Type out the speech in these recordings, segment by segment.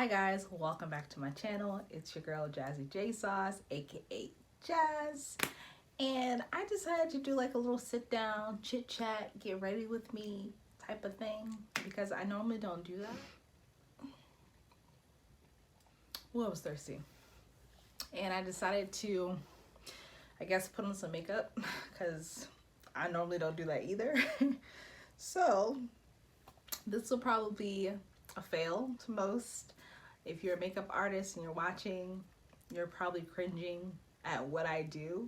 Hi guys, welcome back to my channel. It's your girl Jazzy J Sauce, aka Jazz. And I decided to do like a little sit down, chit chat, get ready with me type of thing because I normally don't do that. Well, I was thirsty. And I decided to, I guess, put on some makeup because I normally don't do that either. So this will probably be a fail to most. If you're a makeup artist and you're watching, you're probably cringing at what I do.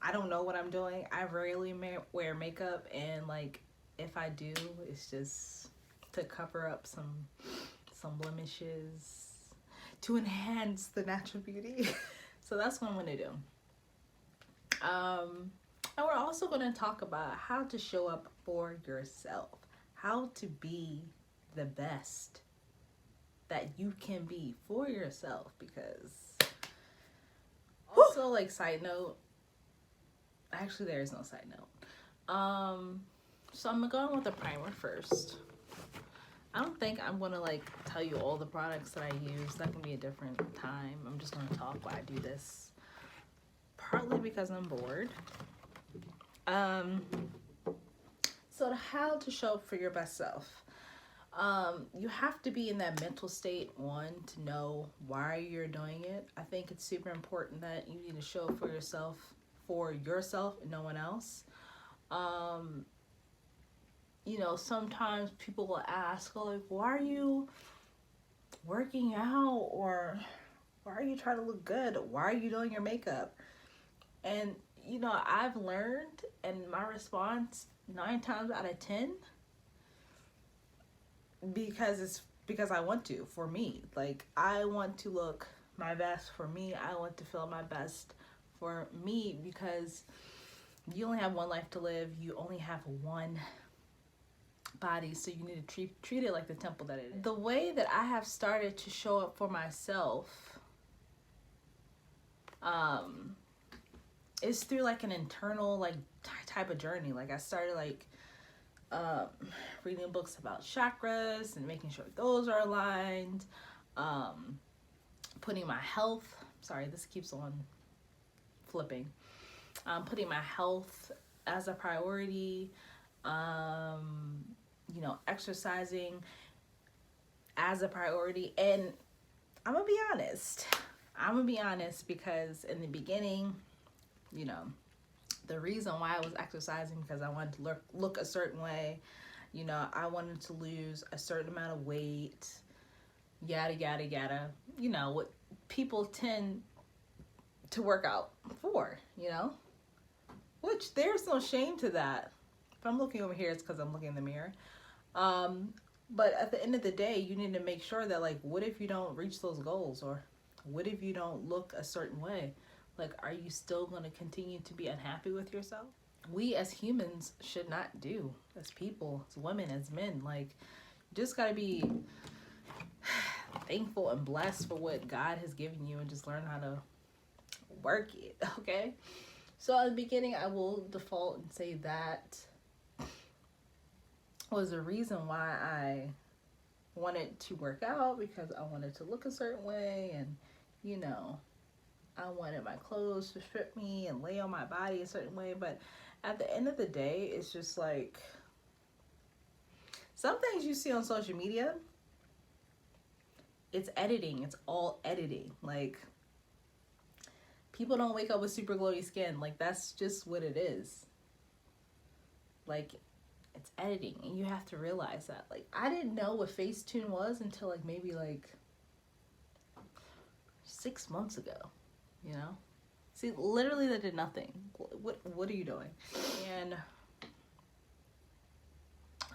I don't know what I'm doing. I rarely wear makeup, and like if I do, it's just to cover up some blemishes, to enhance the natural beauty. So that's what I'm gonna do. And we're also gonna talk about how to show up for yourself, how to be the best that you can be for yourself. Because also, like, side note, actually there is no side note. So I'm going with a primer first. I don't think I'm gonna like tell you all the products that I use. That can be a different time. I'm just gonna talk while I do this, partly because I'm bored. So how to show up for your best self. You have to be in that mental state, one, to know why you're doing it. I think it's super important that you need to show up for yourself and no one else. You know, sometimes people will ask, oh, like, why are you working out? Or why are you trying to look good? Why are you doing your makeup? And, you know, I've learned, and my response 9 times out of 10, because I want to, for me. Like, I want to look my best for me. I want to feel my best for me, because you only have one life to live. You only have one body, so you need to treat it like the temple that it is. The way that I have started to show up for myself is through like an internal like type of journey. Like I started like reading books about chakras and making sure those are aligned, putting my health, sorry, this keeps on flipping, putting my health as a priority, you know, exercising as a priority. And I'm gonna be honest, because in the beginning, you know, the reason why I was exercising because I wanted to look a certain way. You know, I wanted to lose a certain amount of weight, yada, yada, yada. You know, what people tend to work out for, you know, which there's no shame to that. If I'm looking over here, it's because I'm looking in the mirror. But at the end of the day, you need to make sure that, like, what if you don't reach those goals? Or what if you don't look a certain way? Like, are you still going to continue to be unhappy with yourself? We as humans should not do, as people, as women, as men. Like, you just got to be thankful and blessed for what God has given you and just learn how to work it, okay? So at the beginning, I will default and say that was the reason why I wanted to work out, because I wanted to look a certain way, and, you know, I wanted my clothes to fit me and lay on my body a certain way. But at the end of the day, it's just like, some things you see on social media, it's editing. It's all editing. Like, people don't wake up with super glowy skin. Like, that's just what it is. Like, it's editing, and you have to realize that. Like, I didn't know what Facetune was until like maybe like 6 months ago. You know, see, literally that did nothing. What are you doing? And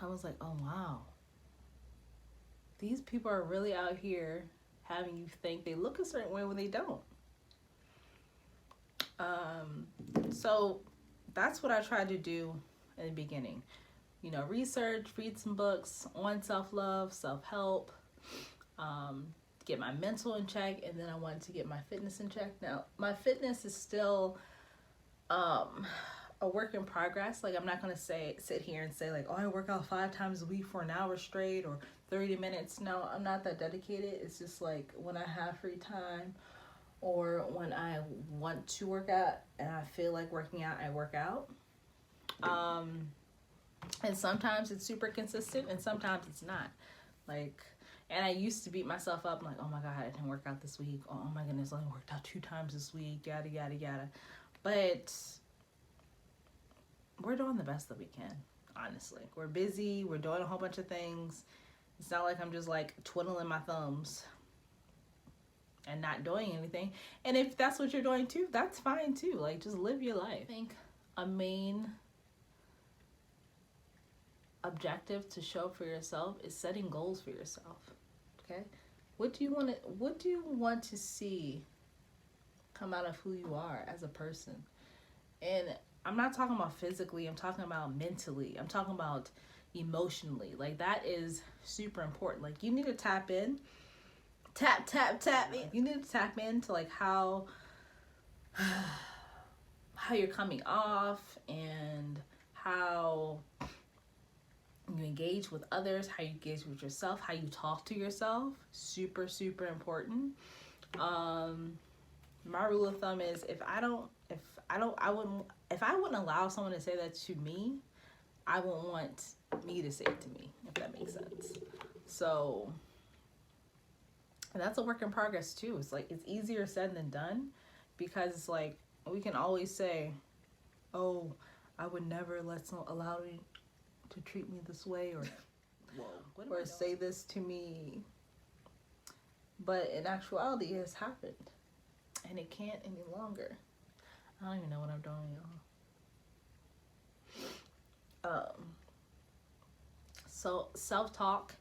I was like, oh wow, these people are really out here having you think they look a certain way when they don't. So that's what I tried to do in the beginning. You know, research, read some books on self-love, self-help, get my mental in check, and then I wanted to get my fitness in check. Now, my fitness is still a work in progress. Like, I'm not gonna sit here and say like, oh, I work out 5 times a week for an hour straight or 30 minutes. No, I'm not that dedicated. It's just like when I have free time or when I want to work out and I feel like working out, I work out. And sometimes it's super consistent and sometimes it's not. Like, and I used to beat myself up like, oh my God, I didn't work out this week. Oh my goodness, I only worked out 2 times this week, yada, yada, yada. But we're doing the best that we can, honestly. We're busy, we're doing a whole bunch of things. It's not like I'm just like twiddling my thumbs and not doing anything. And if that's what you're doing too, that's fine too. Like, just live your life. I think a main objective to show up for yourself is setting goals for yourself. Okay? What do you want to see come out of who you are as a person? And I'm not talking about physically, I'm talking about mentally. I'm talking about emotionally. Like, that is super important. Like, you need to tap in. Tap in. You need to tap into like how you're coming off and how you engage with others, how you engage with yourself, how you talk to yourself. Super, super important. My rule of thumb is if I wouldn't allow someone to say that to me, I wouldn't want me to say it to me, if that makes sense. So, and that's a work in progress too. It's like, it's easier said than done, because it's like, we can always say, oh, I would never allow you to treat me this way, or or say this to me. But in actuality, it has happened. And it can't any longer. I don't even know what I'm doing, y'all. So self-talk,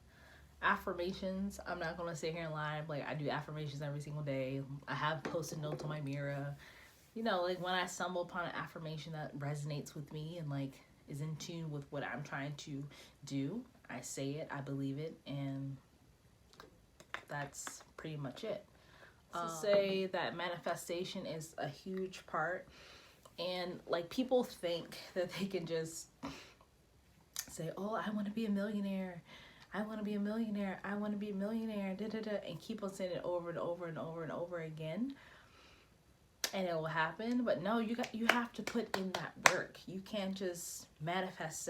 affirmations. I'm not gonna sit here and lie. Like, I do affirmations every single day. I have Post-it notes on my mirror. You know, like when I stumble upon an affirmation that resonates with me and like is in tune with what I'm trying to do, I say it, I believe it, and that's pretty much it. Say that manifestation is a huge part, and like, people think that they can just say, oh, I want to be a millionaire, I want to be a millionaire, I want to be a millionaire, da, da, da, and keep on saying it over and over and over and over again, and it will happen. But no, you have to put in that work. You can't just manifest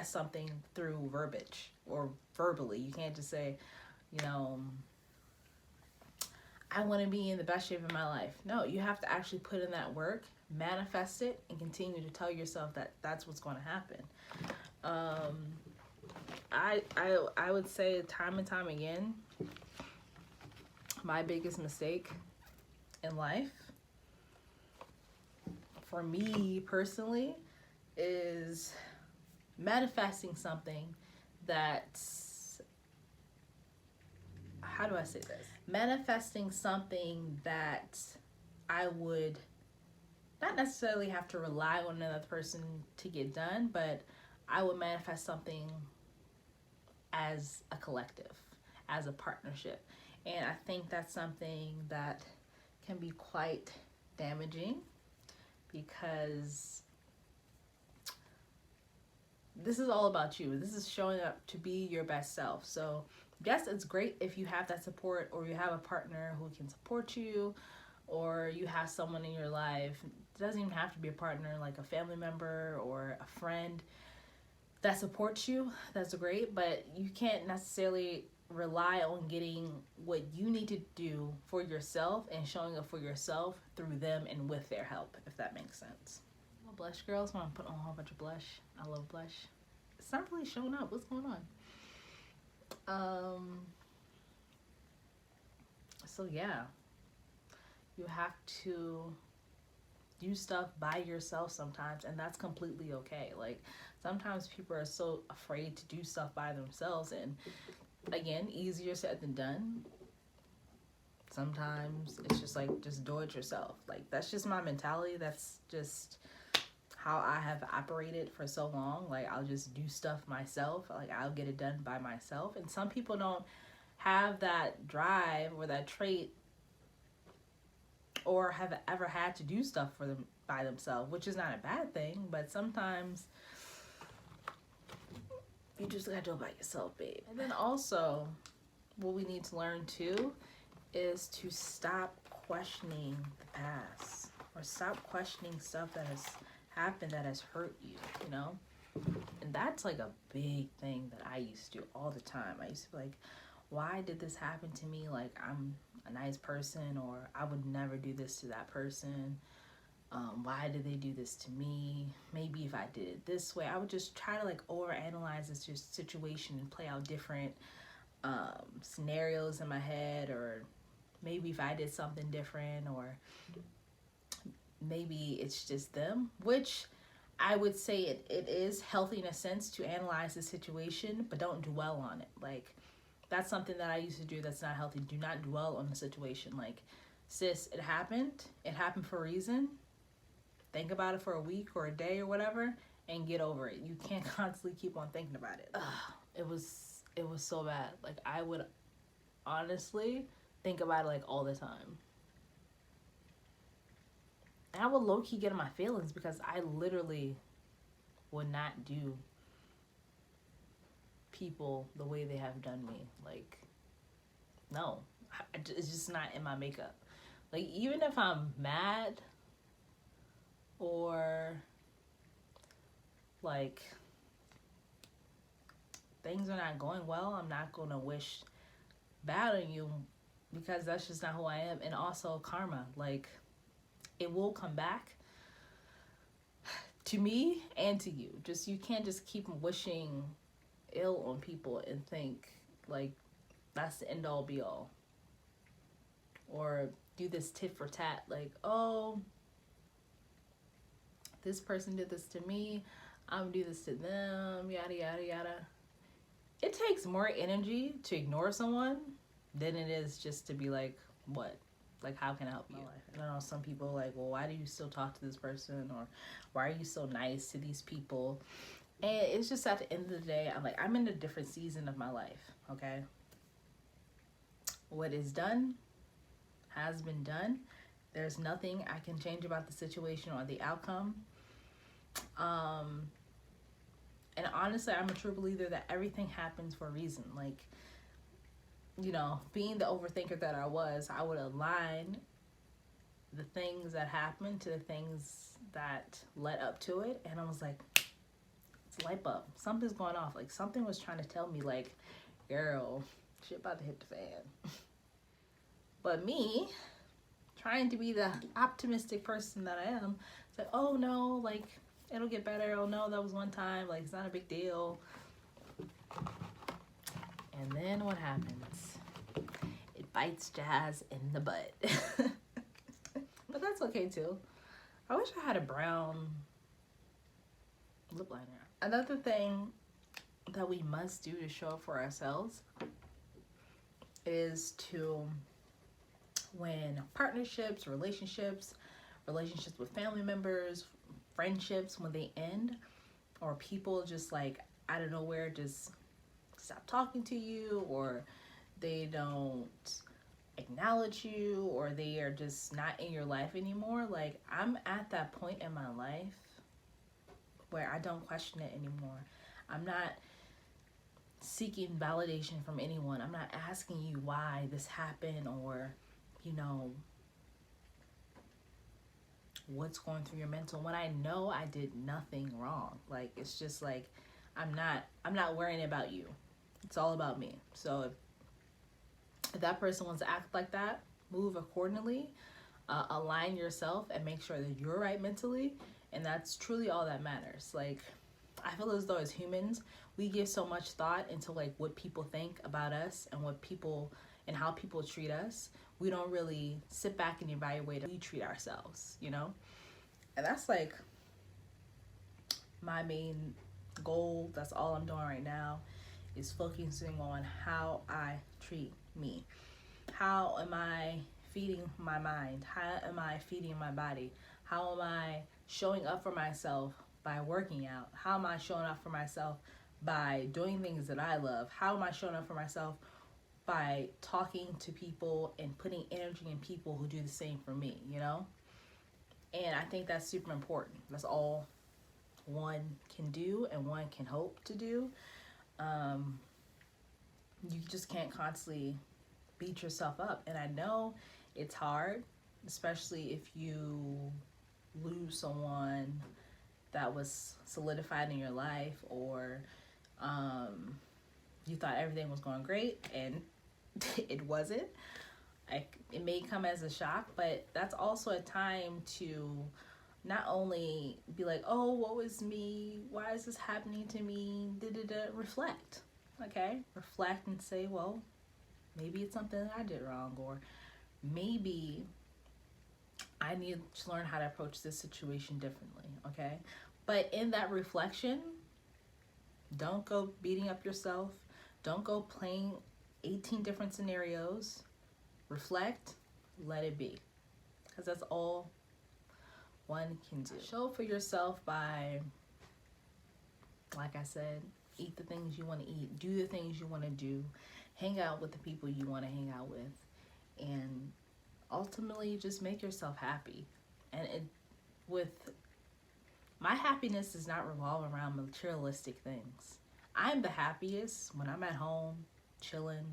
something through verbiage or verbally. You can't just say, you know, I want to be in the best shape of my life. No, you have to actually put in that work, manifest it, and continue to tell yourself that that's what's going to happen. I would say time and time again, my biggest mistake in life, for me personally, is manifesting something that's, how do I say this? Manifesting something that I would not necessarily have to rely on another person to get done, but I would manifest something as a collective, as a partnership. And I think that's something that can be quite damaging, because this is all about you. This is showing up to be your best self. So yes, it's great if you have that support, or you have a partner who can support you, or you have someone in your life. It doesn't even have to be a partner, like a family member or a friend that supports you. That's great, but you can't necessarily rely on getting what you need to do for yourself and showing up for yourself through them and with their help, if that makes sense. Well, blush girls, want to put on a whole bunch of blush. I love blush. It's not really showing up. What's going on? So yeah, you have to do stuff by yourself sometimes, and that's completely okay. Like, sometimes people are so afraid to do stuff by themselves, and again, easier said than done. Sometimes it's just like, just do it yourself. Like, that's just my mentality. That's just how I have operated for so long. Like, I'll just do stuff myself. Like, I'll get it done by myself. And some people don't have that drive or that trait, or have ever had to do stuff for them by themselves, which is not a bad thing, but sometimes You just gotta do it by yourself, babe. And then also, what we need to learn too is to stop questioning the past, or stop questioning stuff that has happened that has hurt you, you know? And that's like a big thing that I used to do all the time. I used to be like, why did this happen to me? Like, I'm a nice person, or I would never do this to that person. Why did they do this to me? Maybe if I did it this way. I would just try to like overanalyze this situation and play out different scenarios in my head, or maybe if I did something different, or maybe it's just them, which I would say it is healthy in a sense to analyze the situation, but don't dwell on it. Like, that's something that I used to do that's not healthy. Do not dwell on the situation. Like, sis, it happened for a reason. Think about it for a week or a day or whatever, and get over it. You can't constantly keep on thinking about it. It was so bad. Like, I would honestly think about it like all the time. And I would low-key get in my feelings because I literally would not do people the way they have done me. Like, no. It's just not in my makeup. Like, even if I'm mad, or like things are not going well, I'm not gonna wish bad on you, because that's just not who I am. And also karma, like, it will come back to me and to you. Just, you can't just keep wishing ill on people and think like that's the end all be all, or do this tit for tat, like, oh, this person did this to me, I'm gonna do this to them, yada yada yada. It takes more energy to ignore someone than it is just to be like, what? Like, how can I help you? I don't know, some people are like, well, why do you still talk to this person? Or why are you so nice to these people? And it's just, at the end of the day, I'm like, I'm in a different season of my life, okay? What is done has been done. There's nothing I can change about the situation or the outcome. And honestly, I'm a true believer that everything happens for a reason. Like, you know, being the overthinker that I was, I would align the things that happened to the things that led up to it. And I was like, it's a light bulb. Something's going off. Like, something was trying to tell me, like, girl, shit about to hit the fan. But me, trying to be the optimistic person that I am, it's like, oh no, like, it'll get better. Oh no, that was one time. Like, it's not a big deal. And then what happens? It bites Jazz in the butt. But that's okay too. I wish I had a brown lip liner. Another thing that we must do to show up for ourselves is to, when partnerships, relationships with family members, friendships, when they end, or people just like out of nowhere just stop talking to you, or they don't acknowledge you, or they are just not in your life anymore. Like, I'm at that point in my life where I don't question it anymore. I'm not seeking validation from anyone. I'm not asking you why this happened, or, you know, what's going through your mental, when I know I did nothing wrong. Like, it's just like, I'm not worrying about you. It's all about me. So if that person wants to act like that, move accordingly, align yourself, and make sure that you're right mentally. And that's truly all that matters. Like, I feel as though as humans, we give so much thought into like what people think about us and what people and how people treat us. We don't really sit back and evaluate how we treat ourselves, you know? And that's like my main goal. That's all I'm doing right now, is focusing on how I treat me. How am I feeding my mind? How am I feeding my body? How am I showing up for myself by working out? How am I showing up for myself by doing things that I love? How am I showing up for myself by talking to people and putting energy in people who do the same for me, you know? And I think that's super important. That's all one can do and one can hope to do. You just can't constantly beat yourself up. And I know it's hard, especially if you lose someone that was solidified in your life, or you thought everything was going great and it wasn't. It may come as a shock, but that's also a time to not only be like, oh, woe is me, why is this happening to me, reflect. Okay, reflect and say, well, maybe it's something that I did wrong, or maybe I need to learn how to approach this situation differently. Okay, but in that reflection, don't go beating up yourself. Don't go playing 18 different scenarios. Reflect, let it be, because that's all one can do. Show for yourself by, like I said, eat the things you want to eat, do the things you want to do, hang out with the people you want to hang out with, and ultimately just make yourself happy. And with my happiness does not revolve around materialistic things. I'm the happiest when I'm at home, chilling,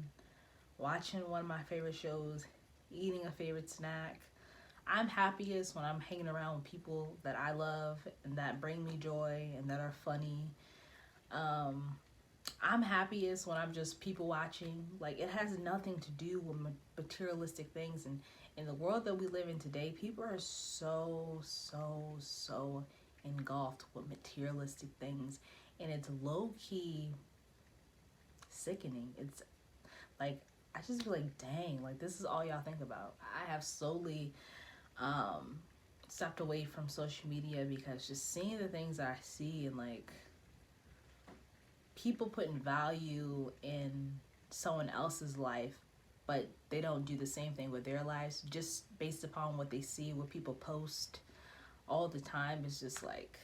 watching one of my favorite shows, eating a favorite snack. I'm happiest when I'm hanging around with people that I love and that bring me joy and that are funny. I'm happiest when I'm just people watching. Like, it has nothing to do with materialistic things. And in the world that we live in today, people are so engulfed with materialistic things, and it's low-key sickening. It's like, I just feel like, dang, like, this is all y'all think about. I have slowly stepped away from social media, because just seeing the things that I see, and like people putting value in someone else's life, but they don't do the same thing with their lives just based upon what they see, what people post all the time. It's just like,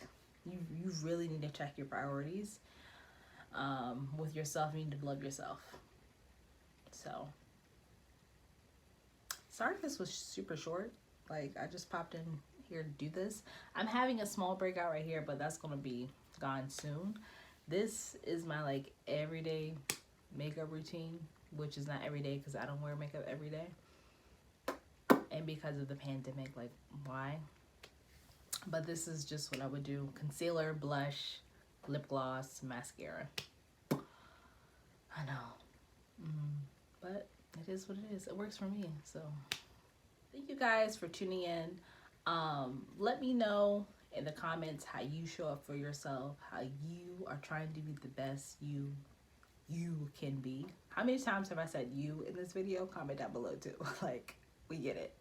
you really need to check your priorities with yourself. You need to love yourself. So sorry this was super short. Like, I just popped in here to do this. I'm having a small breakout right here, but that's gonna be gone soon. This is my like everyday makeup routine, which is not every day because I don't wear makeup every day, and because of the pandemic, like, why? But this is just what I would do: concealer, blush, lip gloss, mascara. I know, but it is what it is. It works for me. So thank you guys for tuning in. Let me know in the comments how you show up for yourself, how you are trying to be the best you can be. How many times have I said you in this video? Comment down below too. Like, we get it.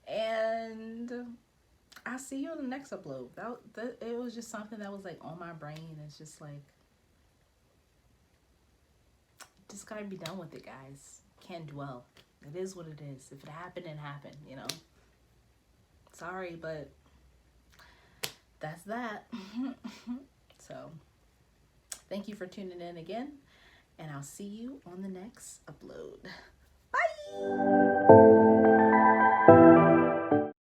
And I'll see you on the next upload. It was just something that was like on my brain. It's just like, just gotta be done with it, guys. Can't dwell. It is what it is. If it happened, it happened, you know. Sorry, but that's that. So thank you for tuning in again, and I'll see you on the next upload. Bye.